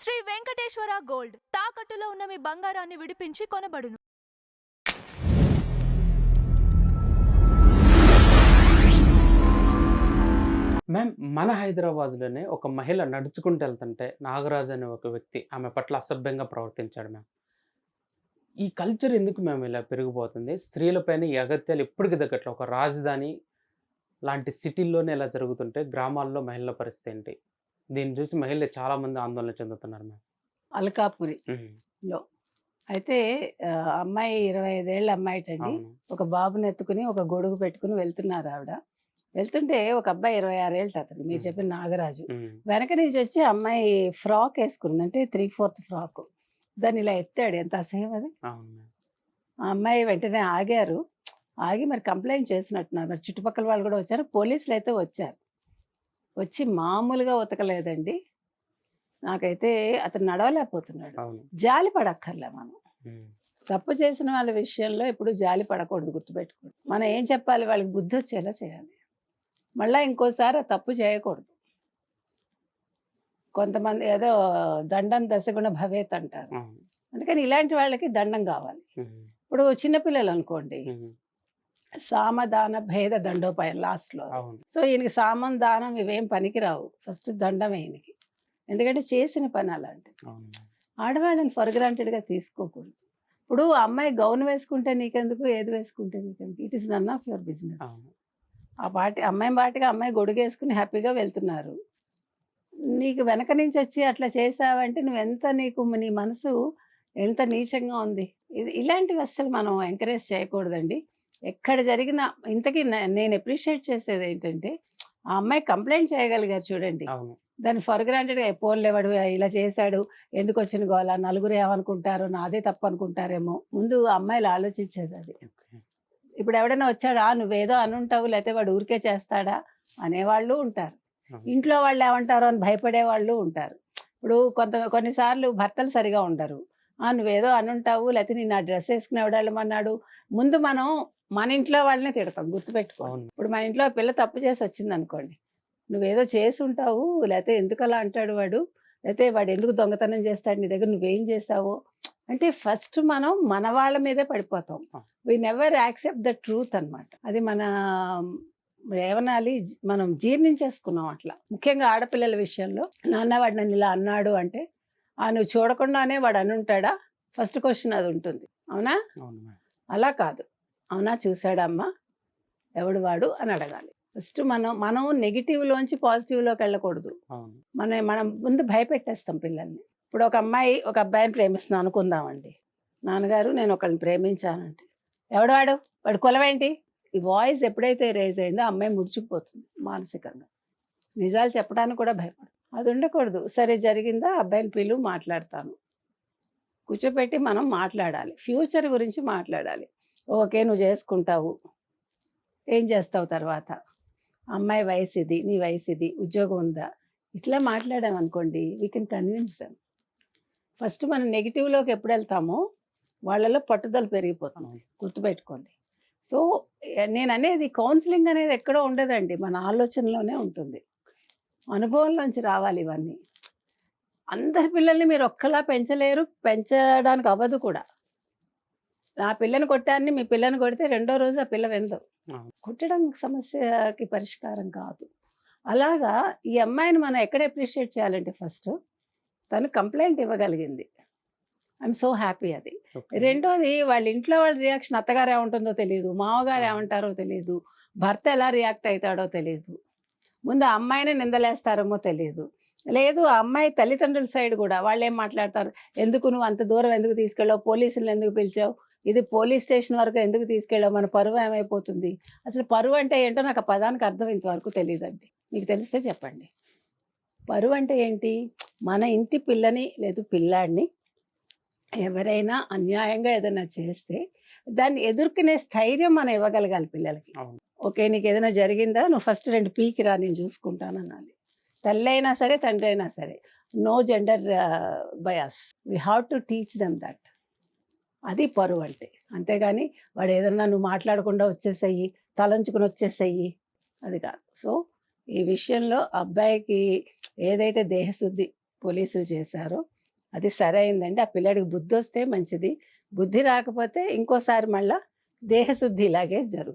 Shri Venkateswara gold తాకట్టులో ఉన్న మీ బంగారాన్ని విడిపించి కొనబడును. మ్యామ్, మన హైదరాబాద్‌లోనే ఒక మహిళ నడుచుకుంటూ వెళ్తుంటే నాగరాజు అనే ఒక వ్యక్తి ఆమె పట్ల అసభ్యంగా ప్రవర్తించాడు మ్యామ్. ఈ కల్చర్ ఎందుకు మ్యామ్ ఇలా పెరిగిపోతుంది? స్త్రీలపైన ఈ అగత్యాలు ఎప్పటికి తగ్గట్లే ఒక రాజధాని లాంటి సిటీల్లోనే ఇలా జరుగుతుంటే గ్రామాల్లో మహిళల పరిస్థితి ఏంటి? దీన్ని చూసి మహిళలు చాలామంది ఆందోళన చెందుతున్నారు మ్యామ్. అల్కాపురిలో అయితే అమ్మాయి 25 ఏళ్ళ అమ్మాయిటండి. అవును. ఒక బాబుని ఎత్తుకుని ఒక గొడుగు పెట్టుకుని వెళ్తున్నారు ఆవిడ. వెళ్తుంటే ఒక అబ్బాయి 26 ఏళ్ళట అతను, మీరు చెప్పిన నాగరాజు. వెనక నుంచి వచ్చి అమ్మాయి ఫ్రాక్ వేసుకుంది, అంటే 3/4 ఫ్రాక్. దాన్ని ఇలా ఎత్తాడు. ఎంత అసహ్యం అది. అవును మ్యామ్. ఆ అమ్మాయి వెంటనే ఆగారు. ఆగి మరి కంప్లైంట్ చేసినట్టున్నారు. మరి చుట్టుపక్కల వాళ్ళు కూడా వచ్చారు. పోలీసులు అయితే వచ్చారు. వచ్చి మామూలుగా ఉతకలేదండి. నాకైతే అతను నడవలేకపోతున్నాడు. అవును. జాలి పడక్కర్లే మనం. హ్మ్. తప్పు చేసిన వాళ్ళ విషయంలో ఎప్పుడు జాలి పడకూడదు, గుర్తుపెట్టుకోండి. మనం ఏం చెప్పాలి, వాళ్ళకి బుద్ధి వచ్చేలా చేయాలి. మళ్ళీ ఇంకోసారి ఆ తప్పు చేయకూడదు. కొంతమంది ఏదో దండం దశగుణ భవేత్ అంటారు. అవును. అందుకని ఇలాంటి వాళ్ళకి దండం కావాలి. హ్మ్. ఇప్పుడు చిన్నపిల్లలు అనుకోండి, హ్మ్. సామదాన భేద దండోపాయం లాస్ట్లో. అవును. సో ఈయనకి సామం దానం ఇవేం పనికిరావు. ఫస్ట్ దండం ఈయనకి. ఎందుకంటే చేసిన పని అలాంటిది. అవును మ్యామ్. ఆడవాళ్ళని ఫర్ గ్రాంటెడ్గా తీసుకోకూడదు. ఇప్పుడు అమ్మాయి గౌన్ వేసుకుంటే నీకెందుకు, ఏది వేసుకుంటే నీకెందుకు, it is none of your business. అవును. అమ్మాయి బాటిగా అమ్మాయి గొడుగేసుకుని హ్యాపీగా వెళ్తున్నారు. నీకు వెనక నుంచి వచ్చి అట్లా చేసావంటే నీ మనసు ఎంత నీచంగా ఉంది. ఇలాంటివి అస్సలు మనం ఎంకరేజ్ చేయకూడదండి. ఎక్కడ జరిగినా ఇంతకీ నేను అప్రిషియేట్ చేసేది ఏంటంటే, ఆ అమ్మాయి కంప్లైంట్ చేయగలిగారు చూడండి. అవును. దాన్ని ఫర్ గ్రాంటెడ్గా పోన్లేవాడు ఇలా చేశాడు, ఎందుకు వచ్చిన గోల, నలుగురు ఏమనుకుంటారో, నాదే తప్పు అనుకుంటారేమో. ముందు అమ్మాయిలు ఆలోచించేది అది. ఓకే. ఇప్పుడు ఎవడైనా వచ్చాడా, నువ్వేదో అనుంటావు, లేకపోతే వాడు ఊరికే చేస్తాడా అనేవాళ్ళు ఉంటారు. అవును. ఇంట్లో వాళ్ళు ఏమంటారో అని భయపడే వాళ్ళు ఉంటారు. ఇప్పుడు కొన్నిసార్లు భర్తలు సరిగా ఉండరు. నువ్వేదో అనుంటావు, లేకపోతే నేను ఆ డ్రెస్ వేసుకుని ఎవడెళ్ళమన్నాడు. ముందు మనం మన ఇంట్లో వాళ్ళనే తిడతాం, గుర్తుపెట్టుకో. అవును. ఇప్పుడు మన ఇంట్లో పిల్ల తప్పు చేసి వచ్చింది అనుకోండి, నువ్వేదో చేసి ఉంటావు, లేకపోతే ఎందుకు అలా అంటాడు వాడు, లేకపోతే వాడు ఎందుకు దొంగతనం చేస్తాడు నీ దగ్గర, నువ్వేం చేసావో అంటే ఫస్ట్ మనం మన వాళ్ళ మీదే పడిపోతాం. We never accept the truth అనమాట. అది మన ఏమనాలి, మనం జీర్ణించేసుకున్నాం అట్లా. ముఖ్యంగా ఆడపిల్లల విషయంలో, నాన్న వాడు నన్ను ఇలా అన్నాడు అంటే, నువ్వు చూడకుండానే వాడు అనుంటాడా, ఫస్ట్ క్వశ్చన్ అది ఉంటుంది. అవునా? అవును మ్యామ్. అలా కాదు, అవునా చూశాడమ్మా, ఎవడు వాడు అని అడగాలి. ఫస్ట్ మనం నెగిటివ్లోంచి పాజిటివ్లోకి వెళ్ళకూడదు. అవును. మనం ముందు భయపెట్టేస్తాం పిల్లల్ని. ఇప్పుడు ఒక అమ్మాయి ఒక అబ్బాయిని ప్రేమిస్తున్నాను అనుకుందామండి. నాన్నగారు నేను ఒకళ్ళని ప్రేమించానంటే, ఎవడు వాడు కులమేంటి, ఈ వాయిస్ ఎప్పుడైతే రేజ్ అయిందో అమ్మాయి ముడిచిపోతుంది మానసికంగా. నిజాలు చెప్పడానికి కూడా భయపడదు. అది ఉండకూడదు. సరే జరిగిందా, అబ్బాయిని పిలువు, మాట్లాడతాను. కూర్చోపెట్టి మనం మాట్లాడాలి, ఫ్యూచర్ గురించి మాట్లాడాలి. ఓకే, నువ్వు చేసుకుంటావు, ఏం చేస్తావు తర్వాత, అమ్మాయి వయసు ఇది, నీ వయసు ఇది, ఉద్యోగం ఉందా, ఇట్లా మాట్లాడామనుకోండి, we can convince them. First మనం నెగిటివ్లోకి ఎప్పుడు వెళ్తామో వాళ్ళలో పట్టుదల పెరిగిపోతుంది, గుర్తుపెట్టుకోండి. సో నేను అనేది కౌన్సిలింగ్ అనేది ఎక్కడో ఉండదండి, మన ఆలోచనలోనే ఉంటుంది. అనుభవంలోంచి రావాలి ఇవన్నీ. అందరి పిల్లల్ని మీరు ఒక్కలా పెంచలేరు, పెంచడానికి అవ్వదు కూడా. నా పిల్లని కొట్టాన్ని మీ పిల్లని కొడితే రెండో రోజు ఆ పిల్ల వెందు. కొట్టడం సమస్యకి పరిష్కారం కాదు. అలాగా ఈ అమ్మాయిని మనం ఎక్కడ అప్రిషియేట్ చేయాలంటే, ఫస్ట్ తను కంప్లైంట్ ఇవ్వగలిగింది, ఐఎమ్ సో హ్యాపీ అది. రెండోది, వాళ్ళ ఇంట్లో వాళ్ళ రియాక్షన్, అత్తగారు ఏముంటుందో తెలియదు, మామగారు ఏమంటారో తెలియదు, భర్త ఎలా రియాక్ట్ అవుతాడో తెలియదు, ముందు ఆ అమ్మాయిని నిందలేస్తారేమో తెలియదు, లేదు ఆ అమ్మాయి తల్లిదండ్రుల సైడ్ కూడా వాళ్ళు ఏం మాట్లాడతారు, ఎందుకు నువ్వు అంత దూరం ఎందుకు తీసుకెళ్ళావు, పోలీసులను ఎందుకు పిలిచావు, ఇది పోలీస్ స్టేషన్ వరకు ఎందుకు తీసుకెళ్ళావు, మన పరువు ఏమైపోతుంది. అసలు పరువు అంటే ఏంటో నాకు ఆ పదానికి అర్థం ఇంతవరకు తెలియదండి. మీకు తెలిస్తే చెప్పండి. పరువు అంటే ఏంటి, మన ఇంటి పిల్లని లేదు పిల్లాడిని ఎవరైనా అన్యాయంగా ఏదైనా చేస్తే దాన్ని ఎదుర్కొనే స్థైర్యం మనం ఇవ్వగలగాలి పిల్లలకి. ఓకే, నీకు ఏదైనా జరిగిందా, నువ్వు ఫస్ట్ 2 పీకి రా, నేను చూసుకుంటాను అనాలి. తల్లి అయినా సరే, తండ్రి అయినా సరే, no gender bias, we have to teach them that. అది పరువు అంటే. అంతేగాని వాడు ఏదన్నా నువ్వు మాట్లాడకుండా వచ్చేసేయి, తలంచుకుని వచ్చేసేయి, అది కాదు. సో ఈ విషయంలో అబ్బాయికి ఏదైతే దేహశుద్ధి పోలీసులు చేశారో అది సరైందండి. ఆ పిల్లాడికి బుద్ధి వస్తే మంచిది. బుద్ధి రాకపోతే ఇంకోసారి మళ్ళా దేహశుద్ధి ఇలాగే జరుగుతుంది.